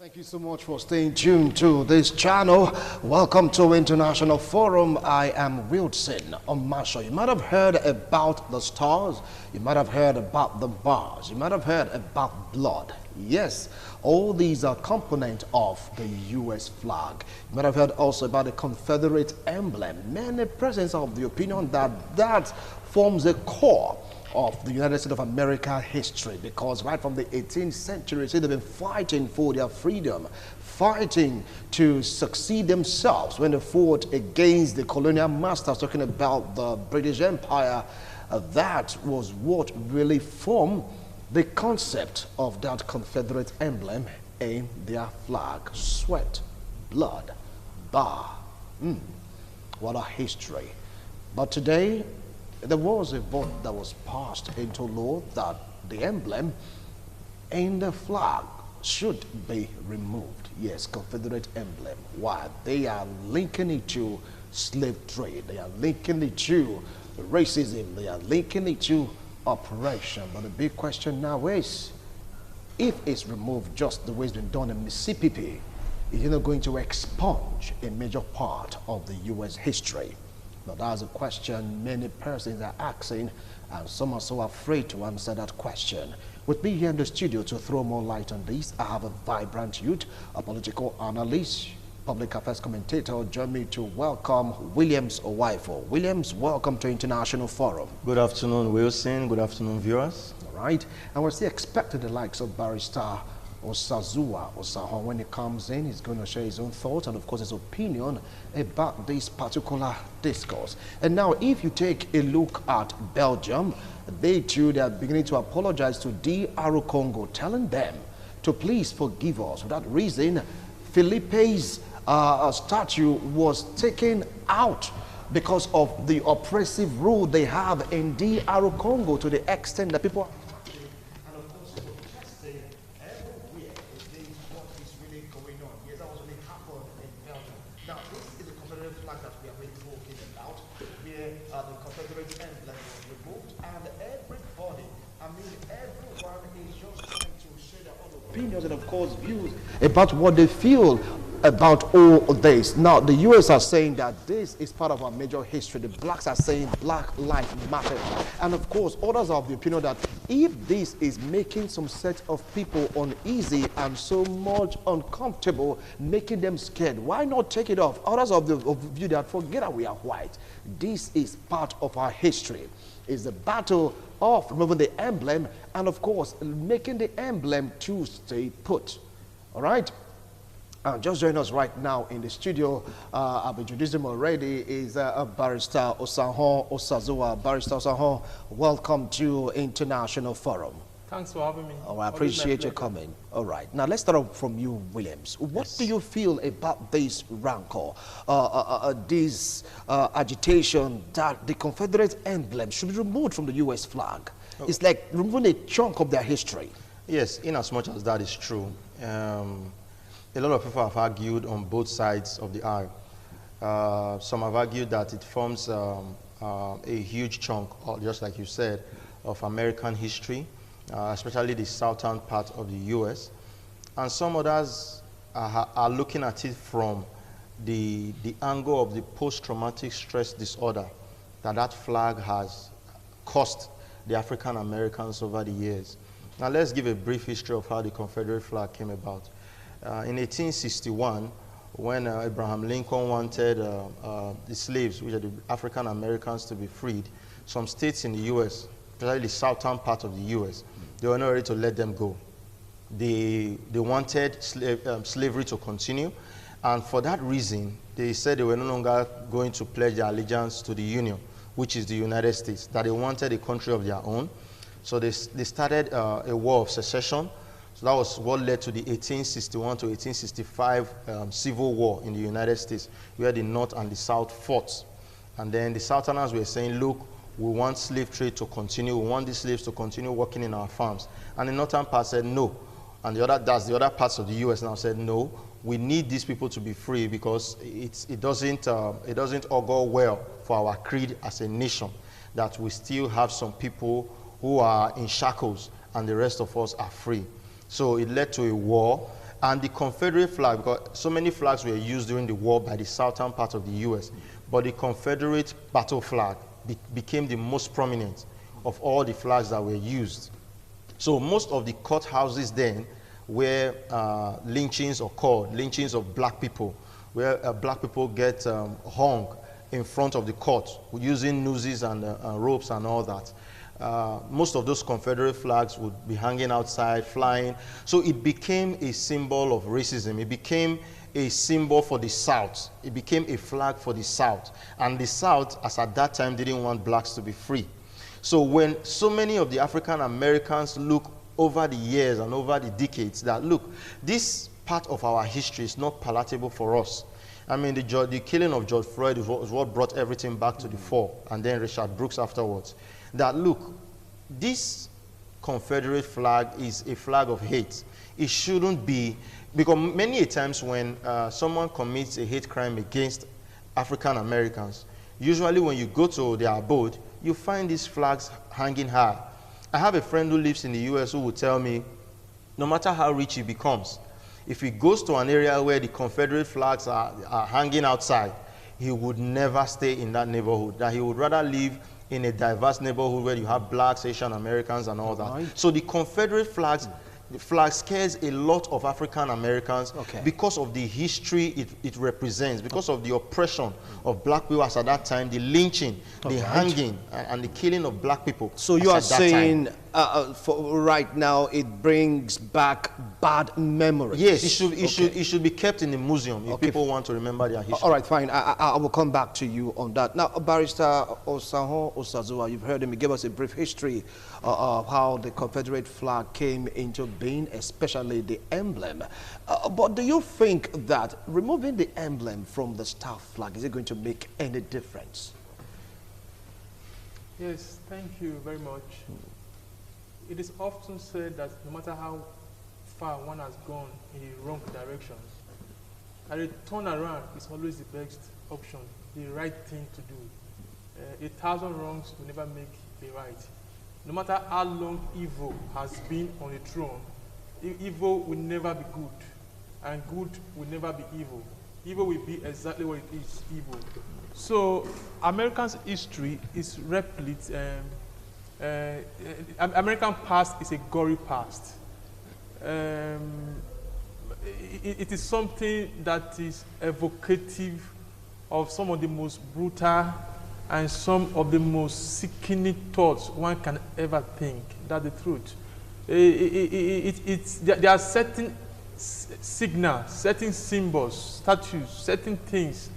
Thank you so much for staying tuned to this channel. Welcome to International Forum. I am Wilson Omasho. You might have heard about the stars. You might have heard about the bars. You might have heard about blood. Yes, all these are components of the U.S. flag. You might have heard also about the Confederate emblem. Many persons are of the opinion that that forms a core of the United States of America history, because right from the 18th century, they've been fighting for their freedom, fighting to succeed themselves when they fought against the colonial masters, talking about the British Empire. That was what really formed the concept of that Confederate emblem in their flag. Sweat, blood, bar. What a history. But today, there was a vote that was passed into law that the emblem in the flag should be removed. Yes, Confederate emblem. Why? They are linking it to slave trade. They are linking it to racism. They are linking it to oppression. But the big question now is, if it's removed just the way it's been done in Mississippi, is it not going to expunge a major part of the U.S. history? Now, that's a question many persons are asking, and some are so afraid to answer that question. With me here in the studio to throw more light on this, I have a vibrant youth, a political analyst, public affairs commentator. Join me to welcome Williams Owaifo. Williams, welcome to International Forum. Good afternoon, Wilson. Good afternoon, viewers. All right. And we're still expecting the likes of Barrister Osahon, when he comes in, he's going to share his own thoughts and, of course, his opinion about this particular discourse. And now, if you take a look at Belgium, they are beginning to apologize to DR Congo, telling them to please forgive us. For that reason, Felipe's statue was taken out because of the oppressive rule they have in DR Congo, to the extent that people opinions and, of course, views about what they feel about all this. Now, the U.S. are saying that this is part of our major history. The blacks are saying Black Lives Matter. And, of course, others are of the opinion that if this is making some set of people uneasy and so much uncomfortable, making them scared, why not take it off? Others of the view that forget that we are white. This is part of our history. It's the battle of removing the emblem and, of course, making the emblem to stay put. All right? Just join us right now in the studio. I've introduced him already. Is Barrister Osazuwa. Barrister Osahon, welcome to International Forum. Thanks for having me. Oh, I appreciate you coming. All right. Now, let's start off from you, Williams. What do you feel about this rancor, this agitation that the Confederate emblem should be removed from the U.S. flag? Oh. It's like removing a chunk of their history. Yes, in as much as that is true. A lot of people have argued on both sides of the aisle. Some have argued that it forms a huge chunk, just like you said, of American history, especially the southern part of the U.S. And some others are looking at it from the angle of the post-traumatic stress disorder that flag has cost the African Americans over the years. Now, let's give a brief history of how the Confederate flag came about. In 1861, when Abraham Lincoln wanted the slaves, which are the African Americans, to be freed, some states in the U.S., especially the southern part of the U.S., they were not ready to let them go. They wanted slavery to continue, and for that reason, they said they were no longer going to pledge their allegiance to the Union, which is the United States, that they wanted a country of their own. So they started a war of secession. So that was what led to the 1861 to 1865 Civil War in the United States, where the North and the South fought. And then the Southerners were saying, look, we want slave trade to continue. We want these slaves to continue working in our farms. And the Northern part said no. And the other parts of the U.S. now said no. We need these people to be free because it doesn't augur well for our creed as a nation, that we still have some people who are in shackles and the rest of us are free. So it led to a war, And the Confederate flag, because so many flags were used during the war by the southern part of the U.S., but the Confederate battle flag became the most prominent of all the flags that were used. So most of the courthouses then where lynchings occurred, lynchings of black people, where black people get hung in front of the court using nooses and ropes and all that. Most of those Confederate flags would be hanging outside, flying. So it became a symbol of racism. It became a symbol for the South. It became a flag for the South. And the South, as at that time, didn't want blacks to be free. So when so many of the African Americans look over the years and over the decades that, look, this part of our history is not palatable for us. I mean, the killing of George Floyd is what brought everything back to the fore, and then Richard Brooks afterwards. That, look, this Confederate flag is a flag of hate. It shouldn't be, because many a times when someone commits a hate crime against African Americans, usually when you go to their abode, you find these flags hanging high. I have a friend who lives in the US who will tell me, no matter how rich he becomes, if he goes to an area where the Confederate flags are hanging outside, he would never stay in that neighborhood, that he would rather live in a diverse neighborhood where you have blacks, Asian Americans, and all that. Right. So the Confederate flag scares a lot of African Americans because of the history it represents, because of the oppression of black people as at that time, the lynching, the hanging, and the killing of black people. So you are saying for right now it brings back bad memories? Yes, it should be kept in the museum if people want to remember their history. All right, fine. I will come back to you on that. Now, Barrister Osaho Osazuwa, you've heard him. He gave us a brief history of how the Confederate flag came into being, especially the emblem. But do you think that removing the emblem from the staff flag, is it going to make any difference? Yes, thank you very much. It is often said that no matter how far one has gone in the wrong direction, a turnaround is always the best option, the right thing to do. 1,000 wrongs will never make a right. No matter how long evil has been on the throne, evil will never be good, and good will never be evil. Evil will be exactly what it is, evil. So America's history is replete. American past is a gory past. It is something that is evocative of some of the most brutal and some of the most sickening thoughts one can ever think. That's the truth. There are certain signals, certain symbols, statues, certain things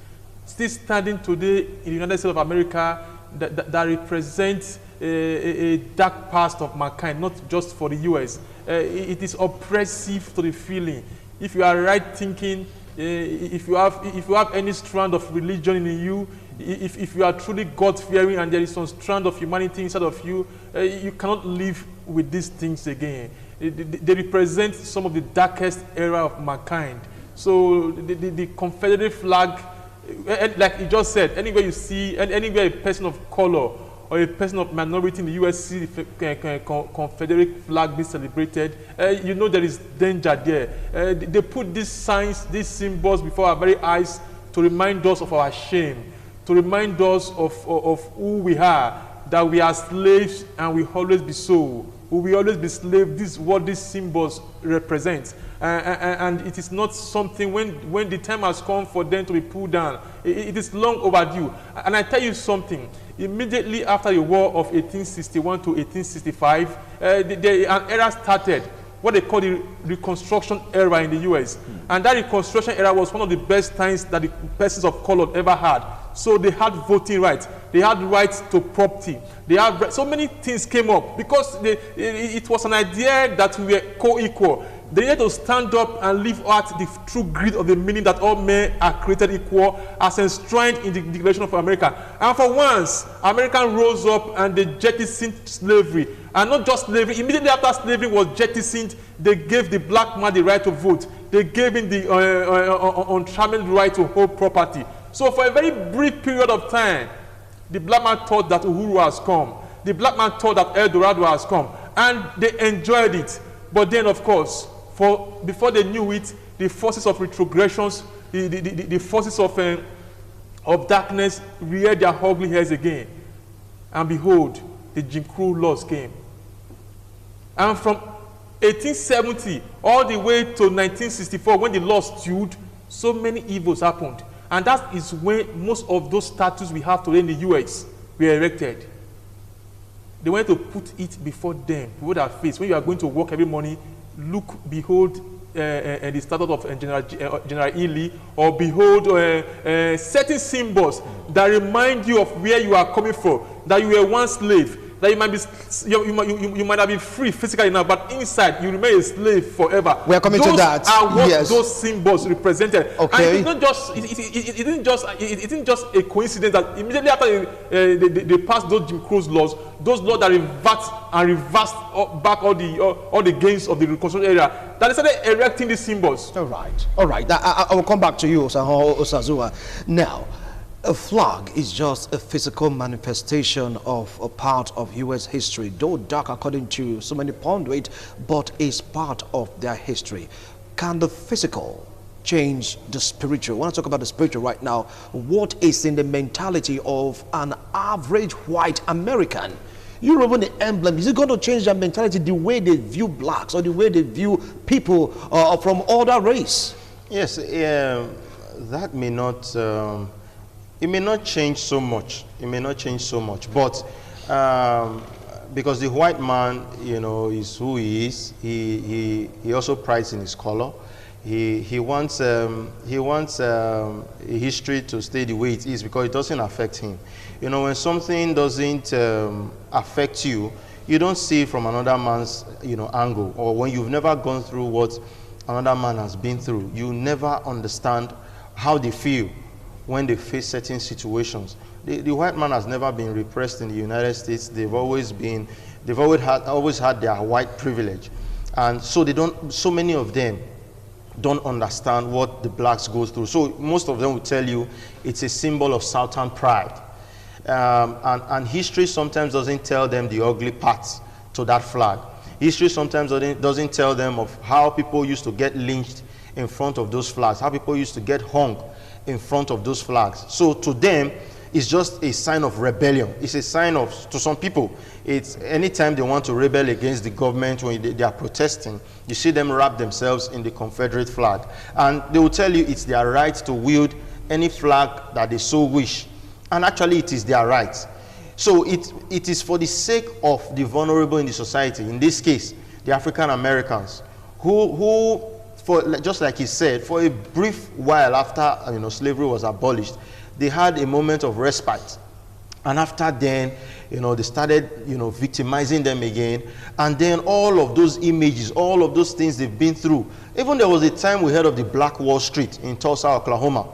still standing today in the United States of America that represent a dark past of mankind, not just for the US. It is oppressive to the feeling. If you are right thinking, if you have any strand of religion in you, if you are truly God-fearing and there is some strand of humanity inside of you, you cannot live with these things again. They represent some of the darkest era of mankind. So the Confederate flag, like you just said, anywhere you see, anywhere a person of color or a person of minority in the US see the Confederate flag being celebrated, you know there is danger there. They put these signs, these symbols before our very eyes to remind us of our shame, to remind us of who we are, that we are slaves and we always be so. We will always be slaves. This is what these symbols represent. And it is not something, when the time has come for them to be pulled down, it is long overdue. And I tell you something, immediately after the war of 1861 to 1865, an era started, what they call the Reconstruction era in the US. And that Reconstruction era was one of the best times that the persons of color ever had. So they had voting rights, they had rights to property, they had so many things came up because it was an idea that we were co-equal. They had to stand up and live out the true greed of the meaning that all men are created equal as enshrined in the Declaration of America. And for once, Americans rose up and they jettisoned slavery. And not just slavery, immediately after slavery was jettisoned, they gave the black man the right to vote. They gave him the untrammeled right to hold property. So for a very brief period of time, the black man thought that Uhuru has come. The black man thought that El Dorado has come. And they enjoyed it. But then, of course, before they knew it, the forces of retrogressions, the forces of darkness reared their ugly heads again. And behold, the Jim Crow laws came. And from 1870 all the way to 1964, when the laws stood, so many evils happened. And that is when most of those statues we have today in the US were erected. They wanted to put it before them, before their face. When you are going to work every morning, look, behold the statue of General Int'L, or behold certain symbols that remind you of where you are coming from, that you were once slave, that you might be, you might have been free physically now, but inside you remain a slave forever. We are coming those to that. Are what yes. Those symbols represented. Okay. And it isn't just a coincidence that immediately after they passed those Jim Crow's laws, those laws that reversed back all the gains of the reconstruction area, that they started erecting these symbols. All right. I will come back to you, Osazua. Now, a flag is just a physical manifestation of a part of U.S. history, though dark according to so many pundits, but is part of their history. Can the physical change the spiritual? I want to talk about the spiritual right now. What is in the mentality of an average white American? You remember the emblem, is it going to change their mentality, the way they view blacks or the way they view people from other race? Yes, that may not... it may not change so much. It may not change so much, but because the white man, you know, is who he is. He also prides in his color. He wants history to stay the way it is because it doesn't affect him. You know, when something doesn't affect you, you don't see it from another man's, you know, angle. Or when you've never gone through what another man has been through, you never understand how they feel when they face certain situations. The white man has never been repressed in the United States. They've always had their white privilege, and so many of them don't understand what the blacks go through. So most of them will tell you it's a symbol of Southern pride, and history sometimes doesn't tell them the ugly parts to that flag. History sometimes doesn't tell them of how people used to get lynched in front of those flags, how people used to get hung in front of those flags. So to them, it's just a sign of rebellion. It's a sign of, to some people, it's anytime they want to rebel against the government, when they are protesting, you see them wrap themselves in the Confederate flag. And they will tell you it's their right to wield any flag that they so wish. And actually it is their right. So it is for the sake of the vulnerable in the society, in this case, the African Americans, who just like he said, for a brief while after slavery was abolished, they had a moment of respite, and after then, they started victimizing them again, and then all of those images, all of those things they've been through. Even there was a time we heard of the Black Wall Street in Tulsa, Oklahoma,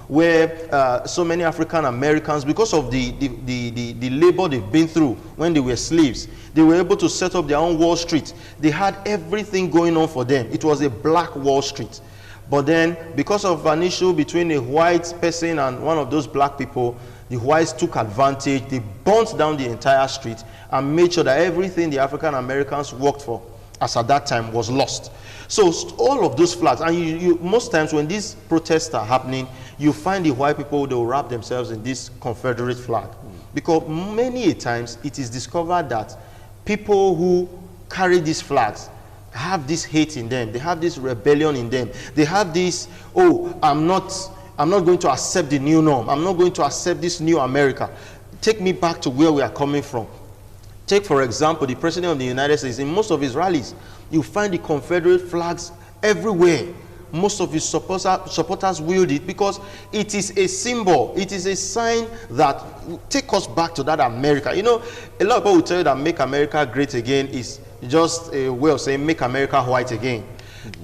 where so many African Americans, because of the labor they've been through when they were slaves, they were able to set up their own Wall Street. They had everything going on for them. It was a black Wall Street. But then, because of an issue between a white person and one of those black people, the whites took advantage. They burnt down the entire street and made sure that everything the African Americans worked for, as at that time, was lost. So all of those flags, and most times when these protests are happening, you find the white people, they will wrap themselves in this Confederate flag. Because many a times it is discovered that people who carry these flags have this hate in them. They have this rebellion in them. They have this, I'm not going to accept the new norm. I'm not going to accept this new America. Take me back to where we are coming from. Take, for example, the President of the United States. In most of his rallies, you find the Confederate flags everywhere. Most of his supporters wield it because it is a symbol. It is a sign that take us back to that America. A lot of people will tell you that make America great again is just a way of saying make America white again.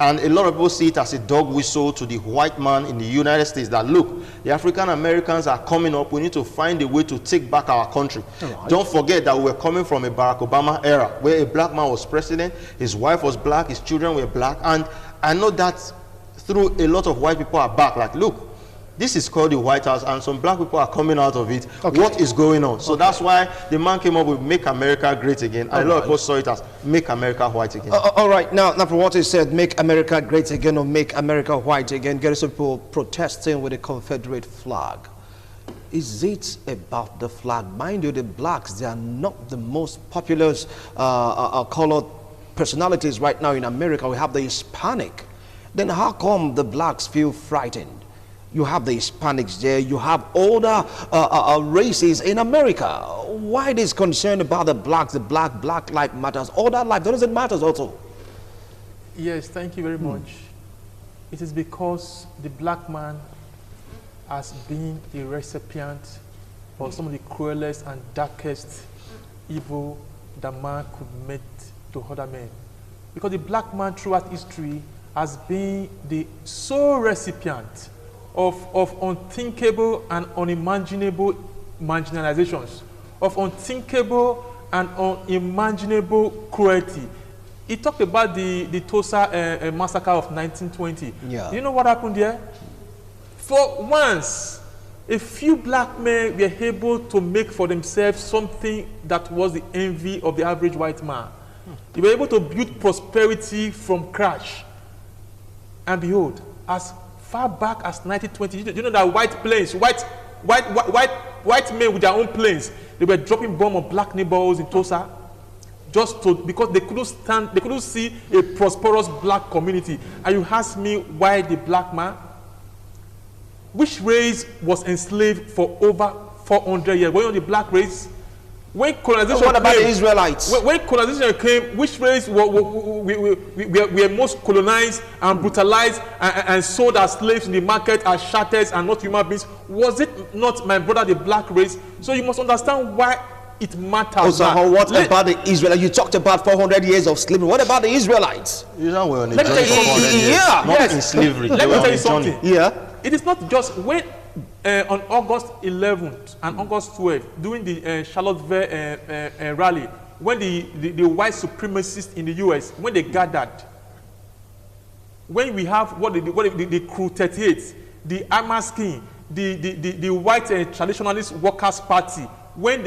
And a lot of people see it as a dog whistle to the white man in the United States that, look, the African Americans are coming up. We need to find a way to take back our country. Right. Don't forget that we're coming from a Barack Obama era where a black man was president, his wife was black, his children were black. And I know that through a lot of white people are back, like, look, This is called the White House, and some black people are coming out of it. Okay. What is going on? So that's why the man came up with Make America Great Again. And a lot of people saw it as Make America White Again. All right, now from what he said, Make America Great Again or Make America White Again, get some people protesting with the Confederate flag. Is it about the flag? Mind you, the blacks, they are not the most popular colored personalities right now in America. We have the Hispanic. Then how come the blacks feel frightened? You have the Hispanics there, you have older races in America. Why this concern about the blacks, the black life matters, all that life doesn't matter also? Yes, thank you very much. It is because the black man has been a recipient of some of the cruelest and darkest evil that man could meet to other men. Because the black man throughout history has been the sole recipient of unthinkable and unimaginable marginalizations, of unthinkable and unimaginable cruelty. He talked about the Tulsa massacre of 1920. Yeah. You know what happened there? For once, a few black men were able to make for themselves something that was the envy of the average white man. They were able to build prosperity from crash. And behold, as far back as 1920, you know that white planes, white men with their own planes, they were dropping bombs on black neighborhoods in Tulsa, because they couldn't see a prosperous black community. And you ask me why the black man, which race was enslaved for over 400 years? Were you on the black race? When colonization what about the Israelites? When colonization came, which race were most colonized and brutalized and sold as slaves in the market as shatters and not human beings? Was it not, my brother, the black race? So you must understand why it matters. Also, what about the Israelites? You talked about 400 years of slavery. What about the Israelites? Israel were on a journey for 400 years, not in slavery. Let me tell you something. Yeah. It is not just when on August 11th and August 12th, during the Charlottesville rally, when the white supremacists in the U.S., when they gathered, when we have the Crew 38, the Amaskin, the white traditionalist workers' party, when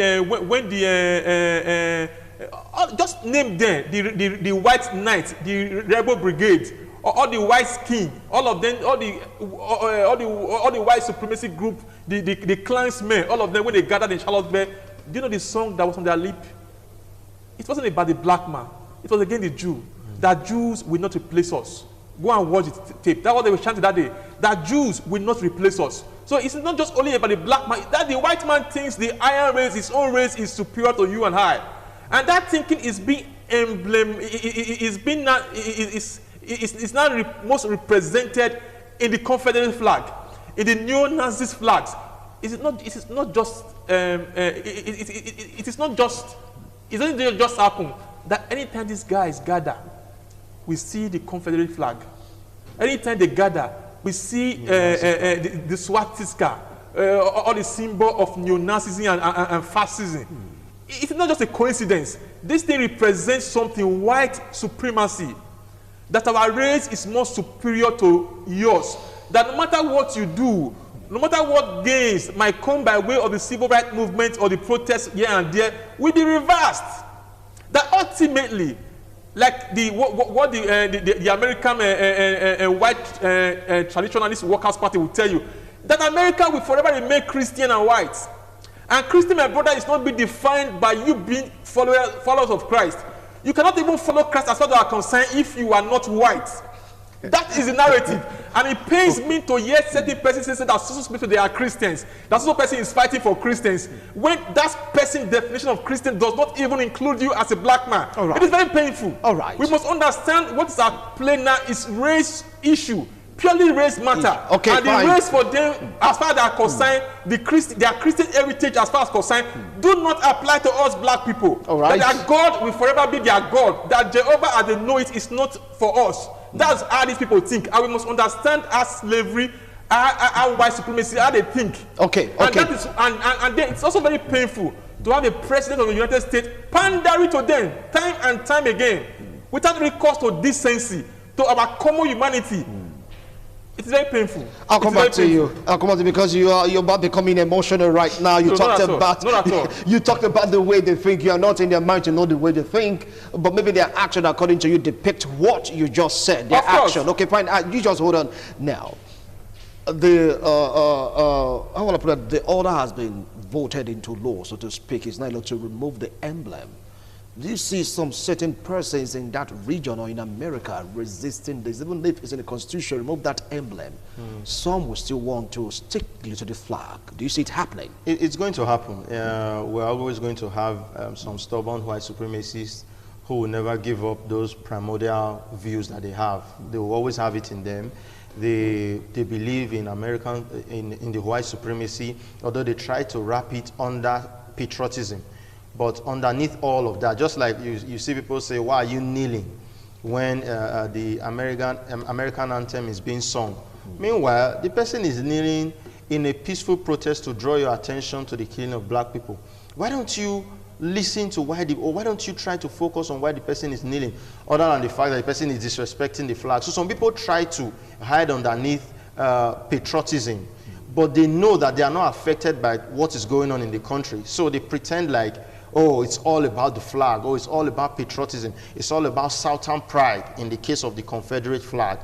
just name them, the white knights, the rebel brigade, all the white skin, all of them, all the white supremacy group, the Klansmen, all of them, when they gathered in Charlottesville, do you know the song that was on their lip? It wasn't about the black man. It was against the Jew. That Jews will not replace us. Go and watch the tape. That's what they were chanting that day. That Jews will not replace us. So it's not just only about the black man. That the white man thinks the iron race, his own race, is superior to you and I. And that thinking is being it's now most represented in the Confederate flag, in the neo-Nazis flags. It doesn't just happen that anytime these guys gather, we see the Confederate flag. Anytime they gather, we see the swastika, or the symbol of neo-Nazism and fascism. It's not just a coincidence. This thing represents something, white supremacy. That our race is more superior to yours. That no matter what you do, no matter what gains might come by way of the civil rights movement or the protests here and there, will be reversed. That ultimately, like the American white traditionalist workers' party will tell you, that America will forever remain Christian and white. And Christian, my brother, is not be defined by you being followers of Christ. You cannot even follow Christ as far as you are concerned if you are not white. That is the narrative. And it pains me to hear certain persons say that so people they are Christians. That so person is fighting for Christians. When that person's definition of Christian does not even include you as a black man. All right. It is very painful. All right. We must understand what is at play now is race issue. Purely race matter. Okay, and the race for them, as far as they are concerned, their Christian heritage as far as concerned, do not apply to us black people. All right. That their God will forever be their God. That Jehovah, as they know it, is not for us. That's how these people think. And we must understand our slavery, our white supremacy, how they think. Okay, okay. And, that is, and then it's also very painful to have a president of the United States pandering to them time and time again, without recourse to decency, to our common humanity. It's very painful. I'll come back to you. I'll come back to you because you're about becoming emotional right now. You talked about not at all. You talked about the way they think. You are not in their mind to know the way they think, but maybe their action, according to you, depict what you just said. Their action. Okay, fine. You just hold on now. I want to put it, the order has been voted into law, so to speak. It's not to remove the emblem. Do you see some certain persons in that region or in America resisting this? Even if it's in the Constitution, remove that emblem. Some will still want to stick to the flag. Do you see it happening? It's going to happen. We're always going to have some stubborn white supremacists who will never give up those primordial views that they have. They will always have it in them. They believe in in the white supremacy, although they try to wrap it under patriotism. But underneath all of that, just like you see people say, why are you kneeling when the American anthem is being sung? Meanwhile, the person is kneeling in a peaceful protest to draw your attention to the killing of black people. Why don't you listen to why don't you try to focus on why the person is kneeling, other than the fact that the person is disrespecting the flag? So some people try to hide underneath patriotism, but they know that they are not affected by what is going on in the country. So they pretend like, oh, it's all about the flag. Oh, it's all about patriotism. It's all about Southern pride in the case of the Confederate flag.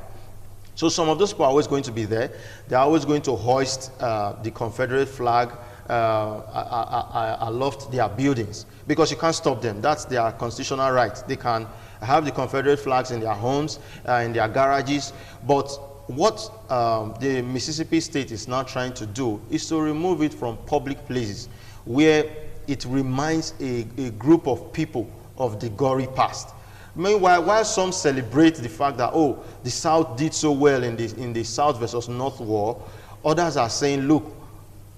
So some of those people are always going to be there. They're always going to hoist the Confederate flag aloft their buildings, because you can't stop them. That's their constitutional right. They can have the Confederate flags in their homes, in their garages. But what the Mississippi state is now trying to do is to remove it from public places where it reminds a group of people of the gory past. Meanwhile, while some celebrate the fact that, oh, the South did so well in the South versus North war, others are saying, look,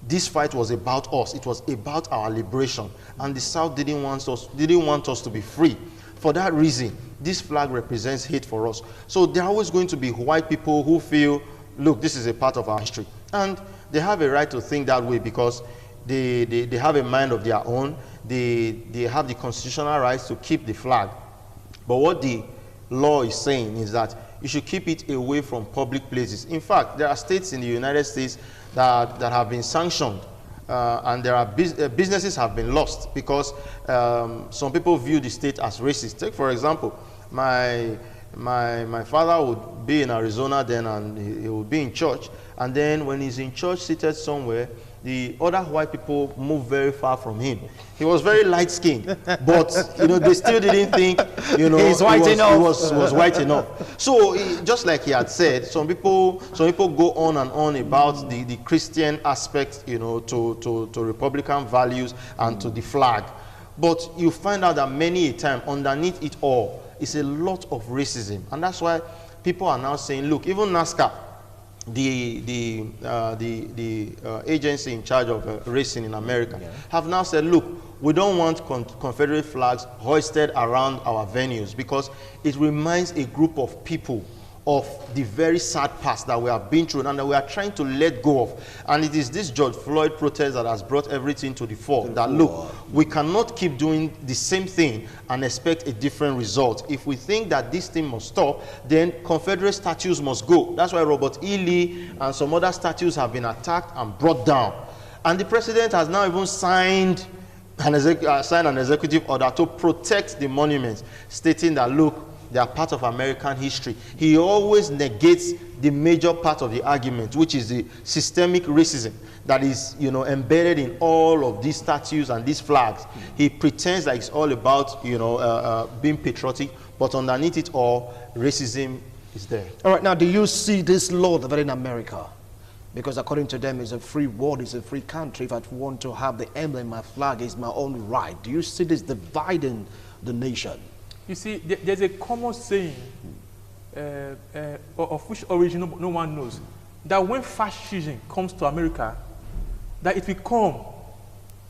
this fight was about us. It was about our liberation, and the South didn't want us to be free. For that reason, this flag represents hate for us. So there are always going to be white people who feel, look, this is a part of our history, and they have a right to think that way because they have a mind of their own. They have the constitutional rights to keep the flag. But what the law is saying is that you should keep it away from public places. In fact, there are states in the United States that have been sanctioned, and there are businesses have been lost because some people view the state as racist. Take, for example, my father would be in Arizona then, and he would be in church. And then when he's in church seated somewhere, the other white people moved very far from him. He was very light-skinned, but they still didn't think he's white enough. He was white enough. So just like he had said, some people go on and on about the Christian aspect, to Republican values and to the flag. But you find out that many a time underneath it all is a lot of racism, and that's why people are now saying, look, even NASCAR, the agency in charge of racing in America, have now said, look, we don't want Confederate flags hoisted around our venues because it reminds a group of people of the very sad past that we have been through and that we are trying to let go of. And it is this George Floyd protest that has brought everything to the fore. That look, we cannot keep doing the same thing and expect a different result. If we think that this thing must stop, then Confederate statues must go. That's why Robert E. Lee and some other statues have been attacked and brought down. And the president has now even signed an executive order to protect the monuments, stating that, look, they are part of American history. He always negates the major part of the argument, which is the systemic racism that is, embedded in all of these statues and these flags. He pretends like it's all about, being patriotic, but underneath it all, racism is there. All right, now, do you see this law that in America? Because according to them, it's a free world, it's a free country. If I want to have the emblem, my flag is my own right. Do you see this dividing the nation? You see, there's a common saying, of which origin no one knows, that when fascism comes to America, that it will come,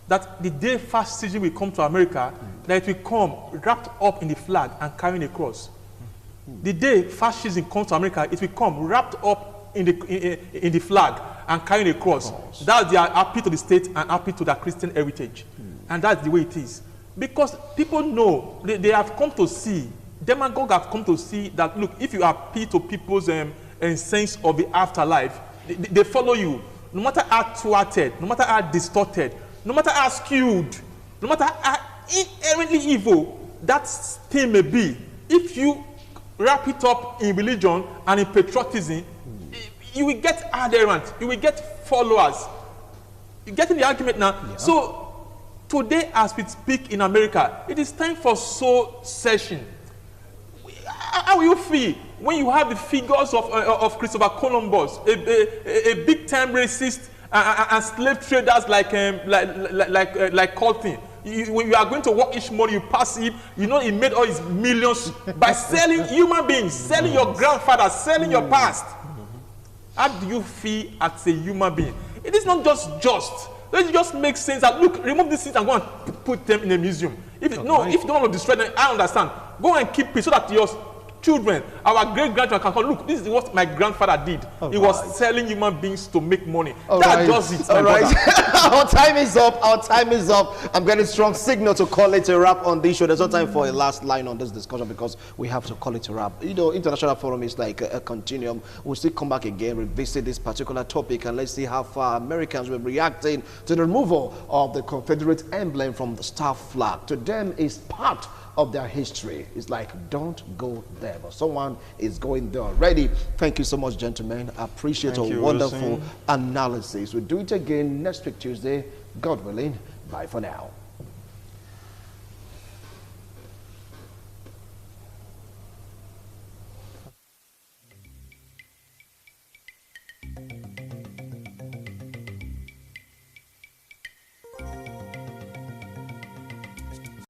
that the day fascism will come to America, that it will come wrapped up in the flag and carrying a cross. The day fascism comes to America, it will come wrapped up in the flag and carrying a cross. That's their appeal to the state and appeal to their Christian heritage. And that's the way it is. Because people know, they have come to see, demagogues have come to see that, look, if you appeal to people's and sense of the afterlife, they follow you. No matter how thwarted, no matter how distorted, no matter how skewed, no matter how inherently evil that thing may be, if you wrap it up in religion and in patriotism, you will get adherents, you will get followers. You get in the argument now? Yeah. So today, as we speak in America, it is time for soul searching. How will you feel when you have the figures of Christopher Columbus, a big-time racist and slave traders like Colton? When you are going to work each morning, you pass him, you know he made all his millions by selling human beings, selling your grandfather, selling your past. How do you feel as a human being? It is not just. It just makes sense that, look, remove these things and go and put them in a museum. If you don't want to destroy them, I understand. Go and keep it so that your children, our great-grandchildren can come, look, this is what my grandfather did. He was selling human beings to make money. That does it, my brother. Our time is up. Our time is up. I'm getting strong signal to call it a wrap on this show. There's no time for a last line on this discussion because we have to call it a wrap. You know, International Forum is like a continuum. We'll still come back again, revisit this particular topic, and let's see how far Americans will be reacting to the removal of the Confederate emblem from the star flag. To them, is part of their history. It's like, don't go there, but someone is going there already. Thank you so much, gentlemen. I appreciate a wonderful analysis. We'll do it again next week, Tuesday, God willing. Bye for now.